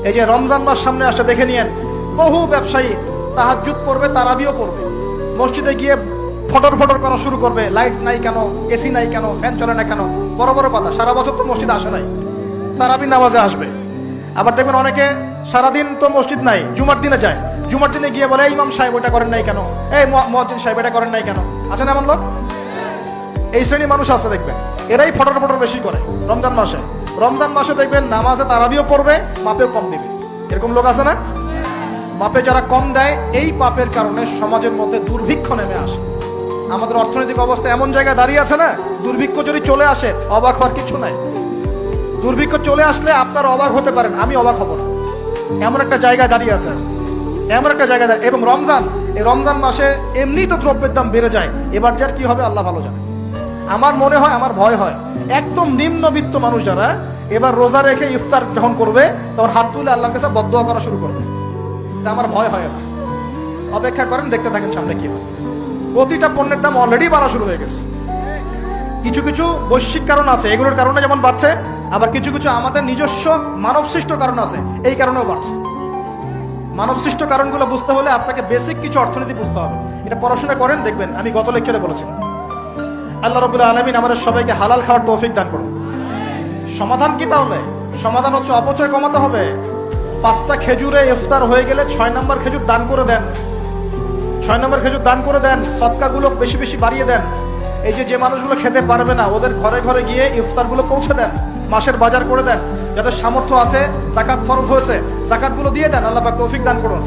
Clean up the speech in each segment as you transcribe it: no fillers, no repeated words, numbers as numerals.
এই যে রমজান মাস সামনে আসে, দেখে নিয়েন বহু ব্যবসায়ী তাহাজ্জুদ পড়বে, তারাবিও পড়বে, মসজিদে গিয়ে ফটর ফটর করা শুরু করবে, লাইট নাই কেন, এসি নাই কেন, ফ্যান চলে না কেন, বড় বড় কথা। সারা বছর তো মসজিদ আসে নাই, তারাবি নামাজে আসবে। আবার দেখবেন অনেকে সারাদিন তো মসজিদ নাই, জুমার দিনে যায়, জুমার দিনে গিয়ে বলে, এই ইমাম সাহেব ওটা করেন নাই কেন, এই মুয়াজ্জিন সাহেব এটা করেন নাই কেন। আছে না এমন লোক? এই শ্রেণীর মানুষ আছে দেখবেন, এরাই ফটর ফটর বেশি করে রমজান মাসে। রমজান মাসে দেখবেন নামাজে তারাবিও পড়বে, মাপেও কম দিবে। এরকম লোক আছে না? মাপে যারা কম দেয়, এই পাপের কারণে সমাজের মধ্যে দুর্ভিক্ষ নেমে আসে। আমাদের অর্থনৈতিক অবস্থা এমন জায়গায় দাঁড়িয়ে আছে না, দুর্ভিক্ষ যদি চলে আসে অবাক হওয়ার কিছু নাই। দুর্ভিক্ষ চলে আসলে আপনার অবাক হতে পারেন, আমি অবাক হব না। এমন একটা জায়গায় দাঁড়িয়ে আছে, এমন একটা জায়গায় দাঁড়িয়ে। এবং এই রমজান মাসে এমনি তো দ্রব্যের দাম বেড়ে যায়, এবার যার কি হবে আল্লাহ ভালো জানে। আমার মনে হয়, আমার ভয় হয়, একদম নিম্নবিত্ত মানুষ যারা এবার রোজা রেখে ইফতার যখন করবে, তখন হাত তুলে আল্লাহর কাছে বদদোয়া করা শুরু করবে। আমার ভয় হয় না। অপেক্ষা করেন, দেখতে থাকেন সামনে কি হয়। প্রতিটা পণ্যের দাম অলরেডি বাড়া শুরু হয়ে গেছে। কিছু কিছু বৈশ্বিক কারণ আছে, এগুলোর কারণে যেমন বাড়ছে, আবার কিছু কিছু আমাদের নিজস্ব মানব সৃষ্ট কারণ আছে, এই কারণেও বাড়ছে। মানব সৃষ্ট কারণগুলো বুঝতে হলে আপনাকে বেসিক কিছু অর্থনীতি বুঝতে হবে। এটা পড়াশোনা করেন, দেখবেন আমি গত লেকচারে বলেছিলাম। আল্লাহ রাব্বুল আলামিন আমাদের সবাইকে হালাল খাওয়ার তৌফিক দান করুন। সমাধান কি তাহলে? সমাধান হচ্ছে অপচয় কমাতে হবে। 5টা খেজুরে ইফতার হয়ে গেলে 6 নম্বর খেজুর দান করে দেন। 6 নম্বর খেজুর দান করে দেন, সদকাগুলো বেশি বেশি বাড়িয়ে দেন। এই যে মানুষগুলো খেতে পারবে না, ওদের ঘরে ঘরে গিয়ে ইফতারগুলো পৌঁছে দেন, মাসের বাজার করে দেন। যাদের সামর্থ্য আছে, যাকাত ফরজ হয়েছে, যাকাতগুলো দিয়ে দেন। আল্লাহ পাক তৌফিক দান করুন।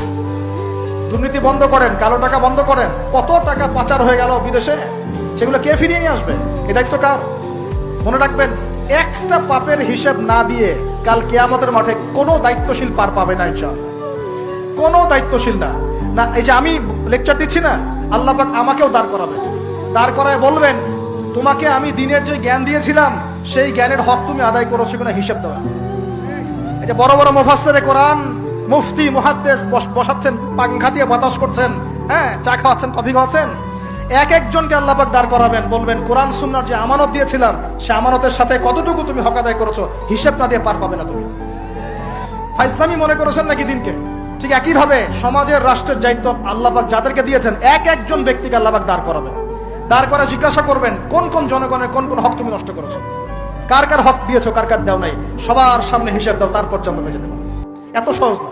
দুর্নীতি বন্ধ করেন, কালো টাকা বন্ধ করেন। কত টাকা পাচার হয়ে গেল বিদেশে, সেগুলো কে ফিরিয়ে নিয়ে আসবে? এ দায়িত্ব কার? মনে রাখবেন, একটা পাপের হিসাব না দিয়ে কাল কিয়ামতের মাঠে কোনো দায়িত্বশীল পার পাবে না ইনশাআল্লাহ। কোনো দায়িত্বশীল না। এই যে আমি লেকচার দিচ্ছি না, আল্লাহ পাক আমাকেও দাঁড় করাবে, দাঁড় করায় বলবেন, তোমাকে আমি দিনের যে জ্ঞান দিয়েছিলাম, সেই জ্ঞানের হক তুমি আদায় করেছো কিনা হিসাব দেওয়া। এই যে বড় বড় মুফাসসিরে কোরআন, মুফতি, মুহাদ্দিস বসাচ্ছেন, পাংখা দিয়ে বাতাস করছেন, হ্যাঁ, চা খাওয়াচ্ছেন, কফি খাওয়াচ্ছেন। এক একজনকে আল্লাহ পাক দাঁড় করাবেন, বলবেন, কোরআন সুন্নাহর যে আমানত দিয়েছিলাম, সে আমানতের সাথে কতটুকু তুমি হক আদায় করেছো, হিসাব না দিয়ে পার পাবে না তুমি। ফাইজলামি মনে করেছেন নাকি দিনকে? ঠিক একই ভাবে সমাজের, রাষ্ট্রের দায়িত্ব আল্লাহ পাক যাদেরকে দিয়েছেন, এক একজন ব্যক্তিকে আল্লাহ পাক দাঁড় করাবেন। দাঁড় করে জিজ্ঞাসা করবেন, কোন কোন জনগণের কোন কোন হক তুমি নষ্ট করেছো, কার কার হক দিয়েছো, কার কার দাও নাই, সবার সামনে হিসাব দাও, তারপর জান্নাতে যেতে পারো। এত সহজ না।